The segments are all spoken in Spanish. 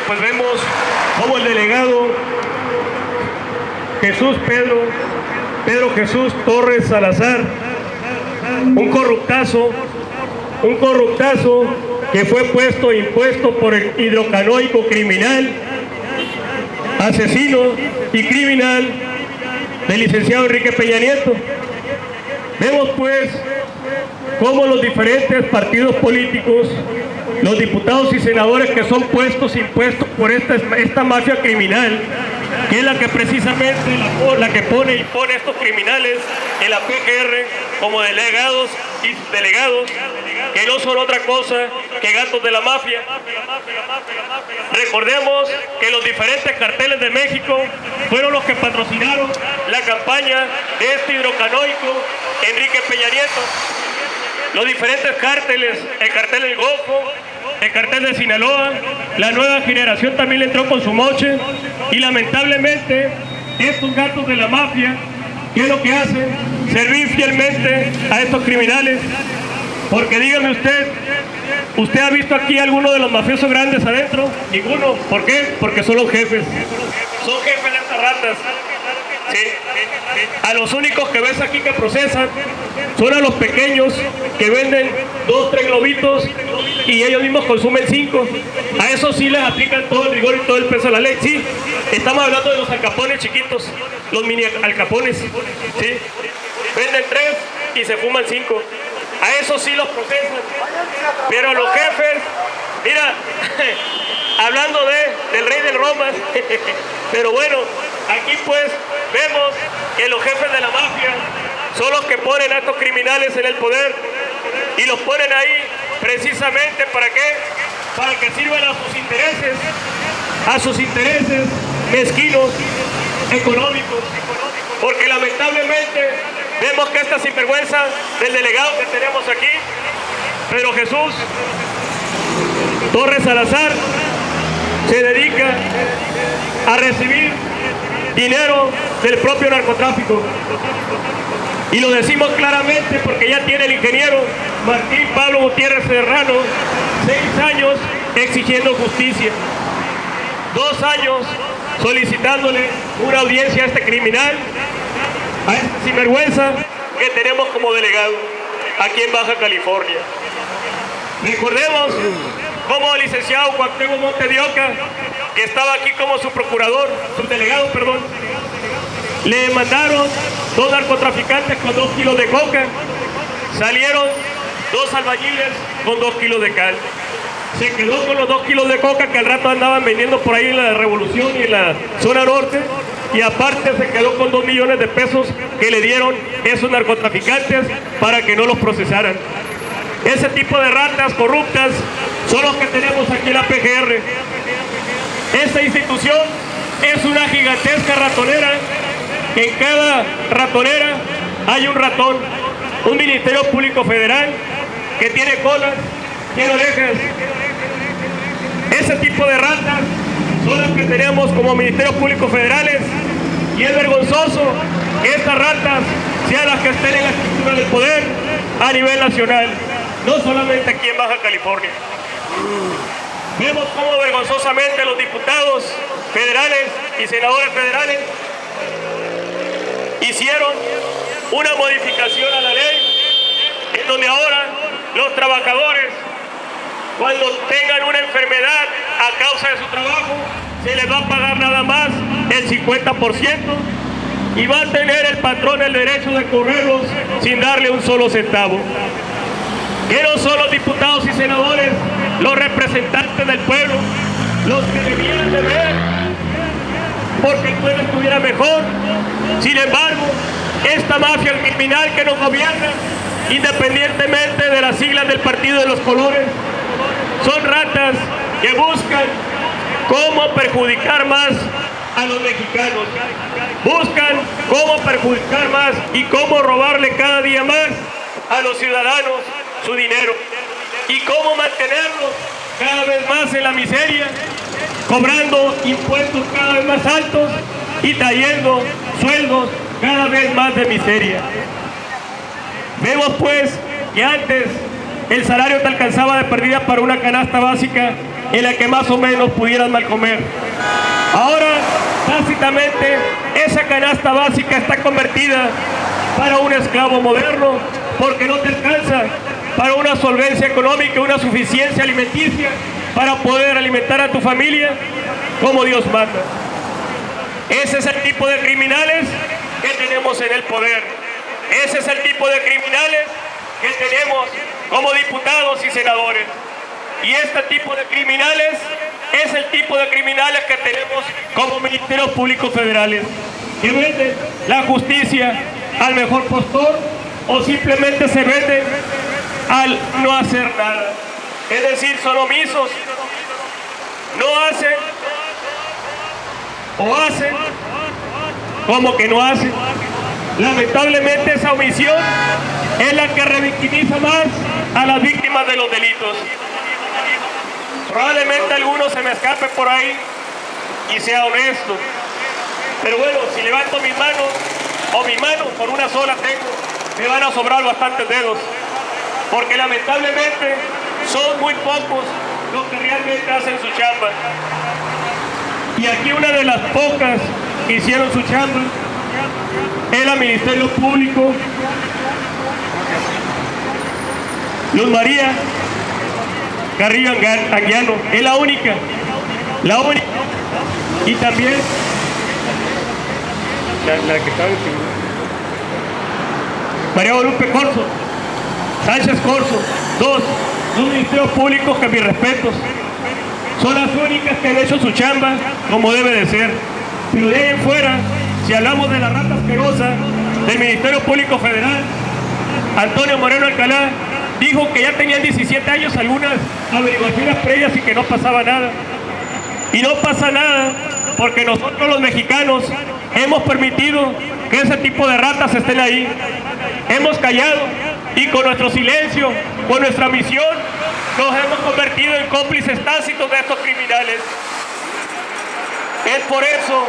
pues vemos cómo el delegado Pedro Jesús Torres Salazar, un corruptazo que fue impuesto por el hidrocanoico criminal, asesino y criminal del licenciado Enrique Peña Nieto. Vemos pues cómo los diferentes partidos políticos, los diputados y senadores que son impuestos por esta mafia criminal, que es la que precisamente la que pone estos criminales en la PGR como delegados y subdelegados, que no son otra cosa que gatos de la mafia. Recordemos que los diferentes carteles de México fueron los que patrocinaron la campaña de este hidrocanoico Enrique Peña Nieto. Los diferentes cárteles, el cartel del Golfo, el cartel de Sinaloa, la nueva generación también le entró con su moche, y lamentablemente estos gatos de la mafia, ¿qué es lo que hacen? Servir fielmente a estos criminales. Porque dígame ¿usted ha visto aquí alguno de los mafiosos grandes adentro? Ninguno. ¿Por qué? Porque son los jefes. Son jefes de estas ratas. ¿Sí? A los únicos que ves aquí que procesan son a los pequeños que venden 2, 3 globitos y ellos mismos consumen 5. A esos sí les aplican todo el rigor y todo el peso de la ley. Sí, estamos hablando de los alcapones chiquitos, los mini alcapones. ¿Sí? Venden 3 y se fuman 5. A esos sí los procesan. Pero a los jefes, mira, hablando del rey del Roma, pero bueno, aquí pues vemos que los jefes de la mafia son los que ponen a estos criminales en el poder, y los ponen ahí precisamente ¿para qué? Para que sirvan a sus intereses mezquinos, económicos, porque lamentablemente vemos que esta sinvergüenza del delegado que tenemos aquí, Pedro Jesús Torres Salazar, se dedica a recibir dinero del propio narcotráfico. Y lo decimos claramente porque ya tiene el ingeniero Martín Pablo Gutiérrez Serrano 6 años exigiendo justicia, 2 años solicitándole una audiencia a este criminal, a este sinvergüenza que tenemos como delegado aquí en Baja California. Recordemos como el licenciado Cuauhtémoc Monte de Oca, que estaba aquí como subdelegado, le mandaron 2 narcotraficantes con 2 kilos de coca, salieron 2 albañiles con 2 kilos de cal. Se quedó con los 2 kilos de coca que al rato andaban vendiendo por ahí en la Revolución y en la zona norte, y aparte se quedó con 2 millones de pesos que le dieron esos narcotraficantes para que no los procesaran. Ese tipo de ratas corruptas son los que tenemos aquí en la PGR. Esta institución es una gigantesca ratonera, que en cada ratonera hay un ratón, un Ministerio Público Federal que tiene colas, tiene orejas. Ese tipo de ratas son las que tenemos como Ministerios Públicos Federales, y es vergonzoso que estas ratas sean las que estén en la estructura del poder a nivel nacional, no solamente aquí en Baja California. Vemos cómo vergonzosamente los diputados federales y senadores federales hicieron una modificación a la ley en donde ahora los trabajadores, cuando tengan una enfermedad a causa de su trabajo, se les va a pagar nada más el 50%, y va a tener el patrón el derecho de correrlos sin darle un solo centavo. Que no son los diputados y senadores los representantes del pueblo los que debían de ver porque el pueblo estuviera mejor. Sin embargo, esta mafia criminal que nos gobierna, independientemente de las siglas del partido de los colores, son ratas que buscan cómo perjudicar más a los mexicanos, buscan cómo perjudicar más y cómo robarle cada día más a los ciudadanos su dinero, y cómo mantenerlos cada vez más en la miseria, cobrando impuestos cada vez más altos y trayendo sueldos cada vez más de miseria. Vemos pues que antes el salario te alcanzaba de perdida para una canasta básica en la que más o menos pudieras mal comer. Ahora, tácitamente, esa canasta básica está convertida para un esclavo moderno, porque no te alcanza para una solvencia económica, una suficiencia alimenticia para poder alimentar a tu familia como Dios manda. Ese es el tipo de criminales que tenemos en el poder. Ese es el tipo de criminales que tenemos como diputados y senadores. Y este tipo de criminales es el tipo de criminales que tenemos como ministerios públicos federales, que venden la justicia al mejor postor o simplemente se venden al no hacer nada. Es decir, son omisos, no hacen o hacen como que no hacen. Lamentablemente esa omisión es la que revictimiza más a las víctimas de los delitos. Probablemente alguno se me escape por ahí y sea honesto, pero bueno, si levanto mis manos o mi mano, por una sola tengo, me van a sobrar bastantes dedos, porque lamentablemente son muy pocos los que realmente hacen su chamba. Y aquí una de las pocas que hicieron su chamba es el Ministerio Público Luz María Carrillo Anguiano, es la única, y también la que estaba en María Guadalupe Corzo, Sánchez Corzo, dos ministerios públicos que mis respetos, son las únicas que han hecho su chamba como debe de ser. Pero de ahí en fuera, si hablamos de la rata asquerosa del Ministerio Público Federal, Antonio Moreno Alcalá dijo que ya tenían 17 años algunas averiguaciones previas y que no pasaba nada. Y no pasa nada porque nosotros los mexicanos hemos permitido que ese tipo de ratas estén ahí. Hemos callado y con nuestro silencio, con nuestra misión, nos hemos convertido en cómplices tácitos de estos criminales. Es por eso,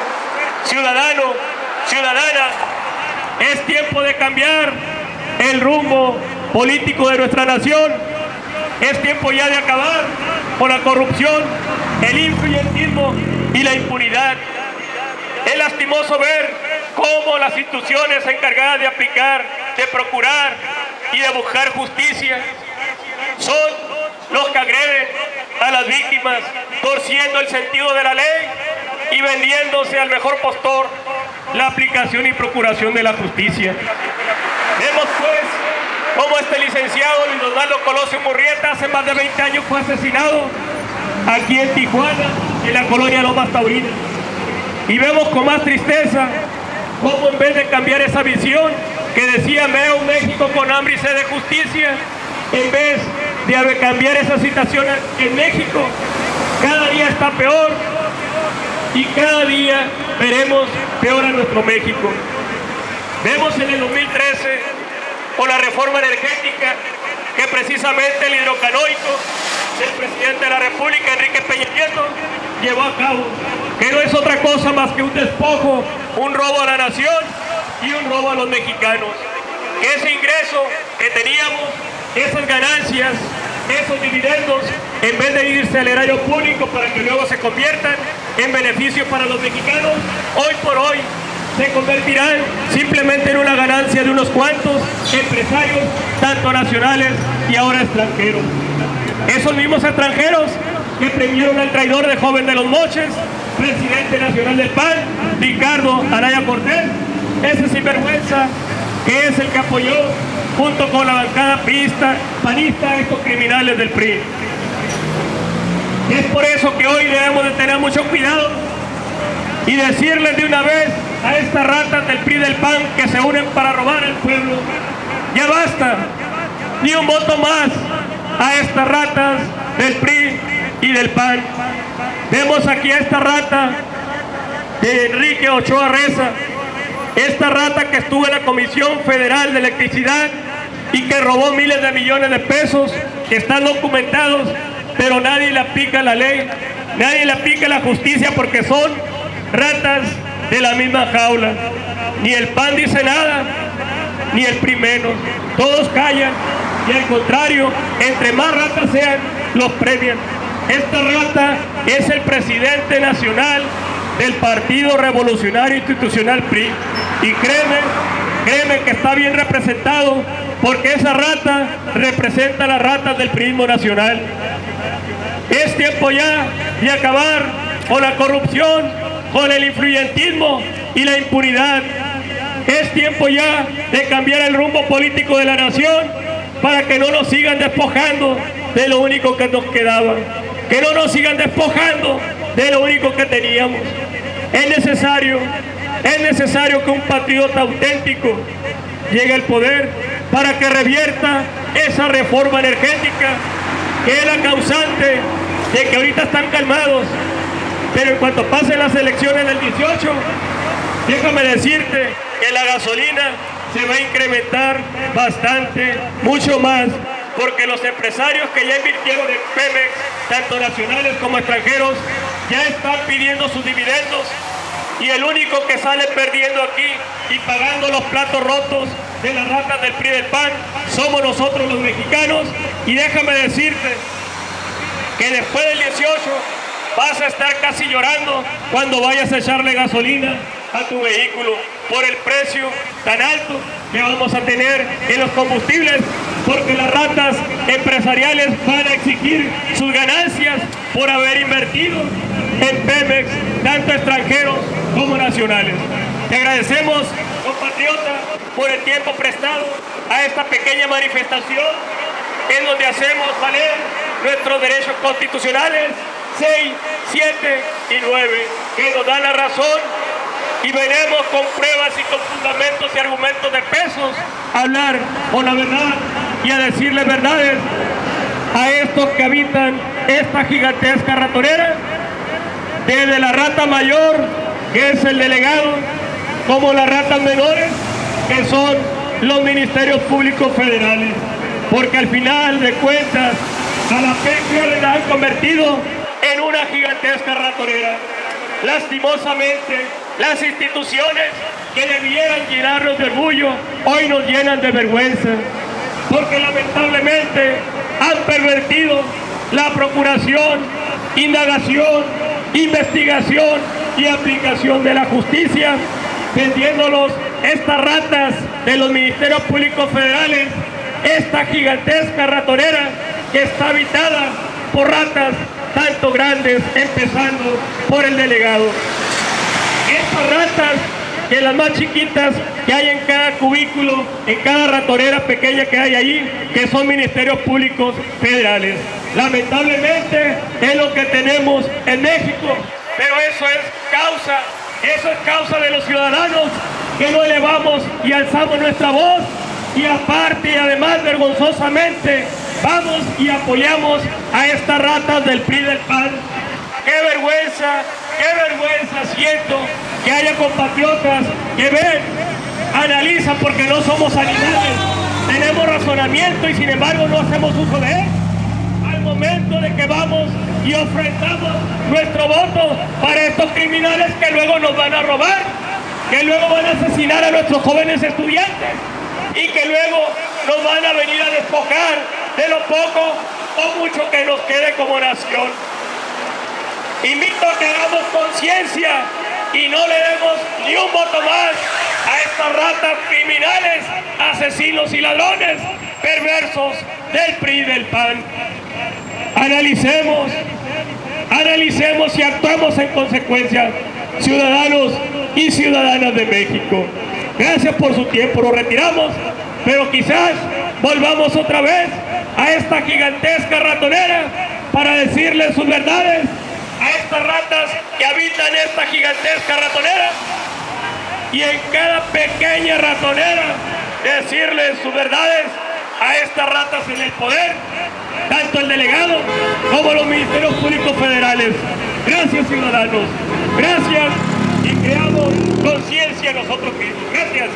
ciudadano, ciudadana, es tiempo de cambiar el rumbo político de nuestra nación. Es tiempo ya de acabar con la corrupción, el influyentismo y la impunidad. Es lastimoso ver cómo las instituciones encargadas de aplicar, de procurar y de buscar justicia son los que agreden a las víctimas, torciendo el sentido de la ley y vendiéndose al mejor postor la aplicación y procuración de la justicia. Vemos pues cómo este licenciado Luis Osvaldo Colosio Murrieta hace más de 20 años fue asesinado aquí en Tijuana, en la colonia Lomas Taurinas. Y vemos con más tristeza cómo en vez de cambiar esa visión que decía veo un México con hambre y sed de justicia, en vez de cambiar esa situación en México, cada día está peor y cada día veremos peor a nuestro México. Vemos en el 2013 con la reforma energética que precisamente el hidrocanoico del presidente de la República, Enrique Peña Nieto, llevó a cabo, que no es otra cosa más que un despojo, un robo a la nación y un robo a los mexicanos. Ese ingreso que teníamos, esas ganancias, esos dividendos, en vez de irse al erario público para que luego se conviertan en beneficio para los mexicanos, hoy por hoy se convertirán simplemente en una ganancia de unos cuantos empresarios, tanto nacionales y ahora extranjeros. Esos mismos extranjeros que premiaron al traidor de Joven de los Moches, presidente nacional del PAN, Ricardo Anaya Cortés, ese sinvergüenza que es el que apoyó junto con la bancada panista a estos criminales del PRI. Es por eso que hoy debemos de tener mucho cuidado y decirles de una vez a estas ratas del PRI y del PAN que se unen para robar al pueblo: ya basta, ni un voto más a estas ratas del PRI y del PAN. Vemos aquí a esta rata de Enrique Ochoa Reza, esta rata que estuvo en la Comisión Federal de Electricidad y que robó miles de millones de pesos, que están documentados, pero nadie le aplica la ley, nadie le aplica la justicia porque son ratas de la misma jaula. Ni el PAN dice nada, ni el PRI menos. Todos callan y al contrario, entre más ratas sean, los premian. Esta rata es el presidente nacional del Partido Revolucionario Institucional PRI. Y créeme que está bien representado, porque esa rata representa a las ratas del priismo nacional. Es tiempo ya de acabar con la corrupción, con el influyentismo y la impunidad. Es tiempo ya de cambiar el rumbo político de la nación para que no nos sigan despojando de lo único que nos quedaba, que no nos sigan despojando de lo único que teníamos. Es necesario que un patriota auténtico llegue al poder para que revierta esa reforma energética que es la causante de que ahorita están calmados, pero en cuanto pasen las elecciones del 18, déjame decirte que la gasolina se va a incrementar bastante, mucho más, porque los empresarios que ya invirtieron en Pemex, tanto nacionales como extranjeros, ya están pidiendo sus dividendos, y el único que sale perdiendo aquí y pagando los platos rotos de las ratas del PRI del PAN somos nosotros los mexicanos. Y déjame decirte que después del 18 vas a estar casi llorando cuando vayas a echarle gasolina a tu vehículo por el precio tan alto que vamos a tener en los combustibles, porque las ratas empresariales van a exigir sus ganancias por haber invertido en Pemex, tanto extranjeros como nacionales. Te agradecemos, compatriota, por el tiempo prestado a esta pequeña manifestación en donde hacemos valer nuestros derechos constitucionales 6, 7 y 9, que nos dan la razón, y veremos con pruebas y con fundamentos y argumentos de pesos a hablar con la verdad y a decirles verdades a estos que habitan esta gigantesca ratonera, desde la rata mayor, que es el delegado, como las ratas menores, que son los ministerios públicos federales, porque al final de cuentas a la PGR la han convertido en una gigantesca ratonera. Lastimosamente, las instituciones que debieran llenarnos de orgullo hoy nos llenan de vergüenza, porque lamentablemente han pervertido la procuración, indagación, investigación y aplicación de la justicia, vendiéndolos estas ratas de los ministerios públicos federales, esta gigantesca ratonera que está habitada por ratas tanto grandes, empezando por el delegado. Estas ratas, que las más chiquitas que hay en cada cubículo, en cada ratonera pequeña que hay ahí, que son ministerios públicos federales. Lamentablemente es lo que tenemos en México, pero eso es causa de los ciudadanos que no elevamos y alzamos nuestra voz, y aparte y además vergonzosamente vamos y apoyamos a estas ratas del PRI del PAN. ¡Qué vergüenza siento que haya compatriotas que ven, analizan, porque no somos animales, tenemos razonamiento y sin embargo no hacemos uso de él? Al momento de que vamos y ofrendamos nuestro voto para estos criminales que luego nos van a robar, que luego van a asesinar a nuestros jóvenes estudiantes y que luego nos van a venir a despojar de lo poco o mucho que nos quede como nación. Invito a que hagamos conciencia y no le demos ni un voto más a estas ratas criminales, asesinos y ladrones perversos del PRI y del PAN. Analicemos y actuemos en consecuencia, ciudadanos y ciudadanas de México. Gracias por su tiempo, nos retiramos, pero quizás volvamos otra vez a esta gigantesca ratonera para decirles sus verdades a estas ratas que habitan esta gigantesca ratonera, y en cada pequeña ratonera decirles sus verdades a estas ratas en el poder, tanto el delegado como los ministerios públicos federales. Gracias, ciudadanos, gracias, y creamos conciencia nosotros mismos. Gracias.